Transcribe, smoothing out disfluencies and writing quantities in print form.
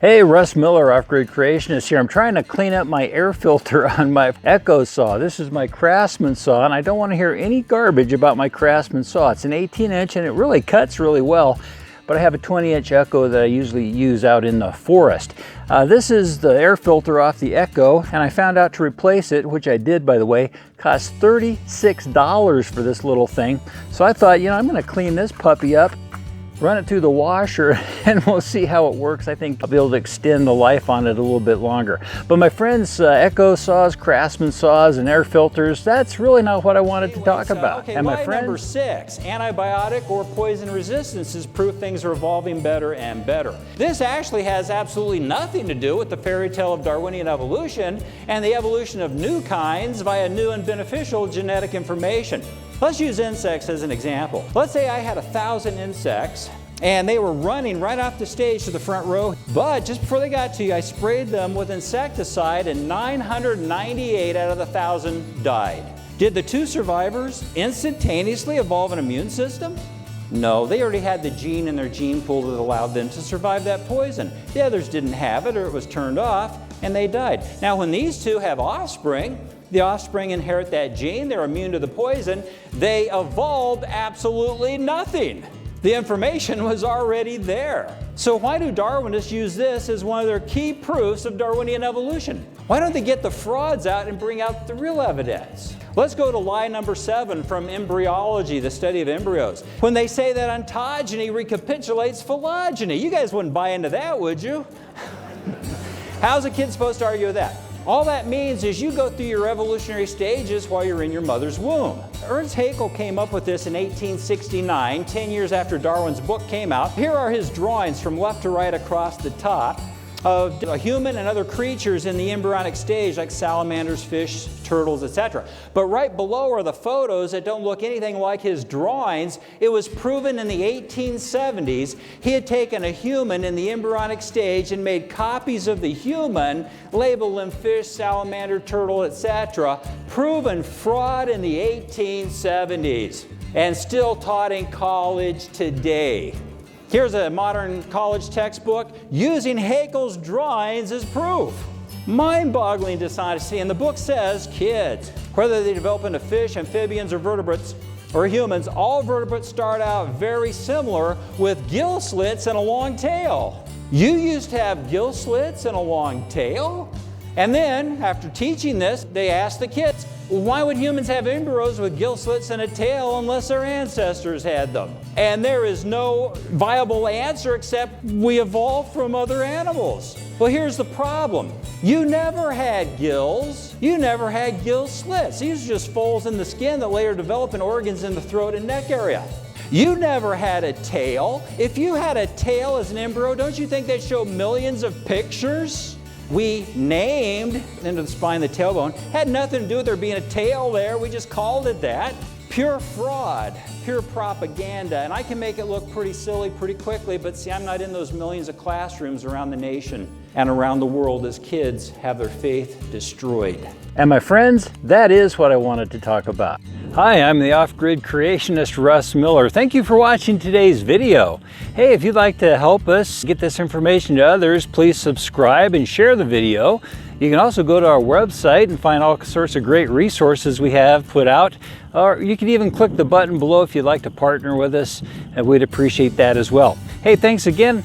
Hey, Russ Miller, Off-Grid Creationist here. I'm trying to clean up my air filter on my Echo saw. This is my Craftsman saw, and I don't want to hear any garbage about my Craftsman saw. It's an 18-inch, and it really cuts really well, but I have a 20-inch Echo that I usually use out in the forest. This is the air filter off the Echo, and I found out to replace it, which I did, by the way, cost $36 for this little thing. So I thought, you know, I'm going to clean this puppy up, run it through the washer, and we'll see how it works. I think I'll be able to extend the life on it a little bit longer. But my friends, Echo saws, Craftsman saws, and air filters, that's really not what I wanted to talk about. Okay, and my friends, number 6, antibiotic or poison resistance is proof things are evolving better and better. This actually has absolutely nothing to do with the fairy tale of Darwinian evolution and the evolution of new kinds via new and beneficial genetic information. Let's use insects as an example. Let's say I had 1,000 insects and they were running right off the stage to the front row, but just before they got to you, I sprayed them with insecticide and 998 out of the 1,000 died. Did the 2 survivors instantaneously evolve an immune system? No, they already had the gene in their gene pool that allowed them to survive that poison. The others didn't have it, or it was turned off, and they died. Now, when these 2 have offspring, the offspring inherit that gene, they're immune to the poison, they evolved absolutely nothing. The information was already there. So why do Darwinists use this as one of their key proofs of Darwinian evolution? Why don't they get the frauds out and bring out the real evidence? Let's go to lie number 7 from Embryology, the study of embryos. When they say that ontogeny recapitulates phylogeny. You guys wouldn't buy into that, would you? How's a kid supposed to argue with that? All that means is you go through your evolutionary stages while you're in your mother's womb. Ernst Haeckel came up with this in 1869, 10 years after Darwin's book came out. Here are his drawings from left to right across the top of a human and other creatures in the embryonic stage, like salamanders, fish, turtles, etc. But right below are the photos that don't look anything like his drawings. It was proven in the 1870s he had taken a human in the embryonic stage and made copies of the human, labeled them fish, salamander, turtle, etc. Proven fraud in the 1870s and still taught in college today. Here's a modern college textbook using Haeckel's drawings as proof. Mind-boggling dishonesty, and the book says, kids, whether they develop into fish, amphibians, or vertebrates, or humans, all vertebrates start out very similar with gill slits and a long tail. You used to have gill slits and a long tail? And then, after teaching this, they asked the kids, why would humans have embryos with gill slits and a tail unless their ancestors had them? And there is no viable answer except we evolved from other animals. Well, here's the problem. You never had gills. You never had gill slits. These are just folds in the skin that later develop in organs in the throat and neck area. You never had a tail. If you had a tail as an embryo, don't you think they'd show millions of pictures? We named into the spine the tailbone. Had nothing to do with there being a tail there. We just called it that. Pure fraud, pure propaganda. And I can make it look pretty silly pretty quickly, but see, I'm not in those millions of classrooms around the nation and around the world as kids have their faith destroyed. And my friends, that is what I wanted to talk about. Hi, I'm the Off-Grid Creationist, Russ Miller. Thank you for watching today's video. Hey, if you'd like to help us get this information to others, please subscribe and share the video. You can also go to our website and find all sorts of great resources we have put out. Or you can even click the button below if you'd like to partner with us, and we'd appreciate that as well. Hey, thanks again.